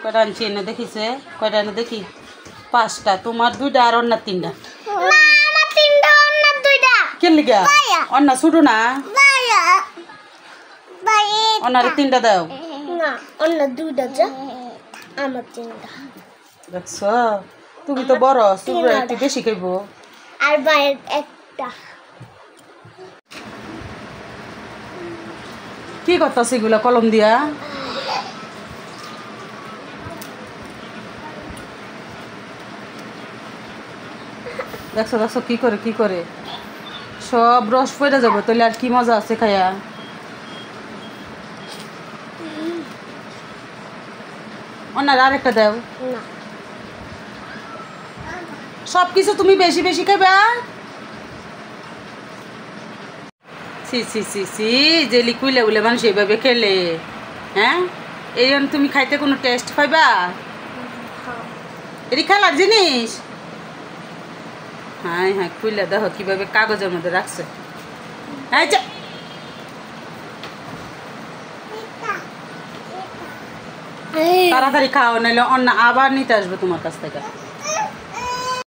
কয়টা আনছি এনে দেখিছে কয়টা এনে দেখি 5টা তোমার 2টা আর অন্য 3টা না আমার 3টা অন্য 2টা কে লিগা অন্য ছোট না ভাইয়া ভাই অন্যরে 3টা দাও না অন্য 2টা যা আমার 3টা দেখছো তুমি তো বড় তুমি একটু বেশি খাইব আর ভাইয়ের একটা কি করতাছ এগুলা কলম দিয়া দেখছো দেখছো কি করে সব রস পড়ে যাবো তাহলে আর কি মজা আছে খাইয়া অন্যার আরেকটা দাও না সব কিছু তুমি বেশি বেশি খাইবা সি সি সি সি যে লিকুইলে উলে মানুষ এইভাবে খেলে হ্যাঁ এই জন্য তুমি খাইতে কোনো টেস্ট পাইবা এটি খেলার জিনিস হ্যাঁ হ্যাঁ খুইলে দেখো কিভাবে কাগজের মধ্যে রাখছে হ্যাঁ তাড়াতাড়ি খাও নাহলে অন্য আবার নিতে আসবে তোমার কাছ থেকে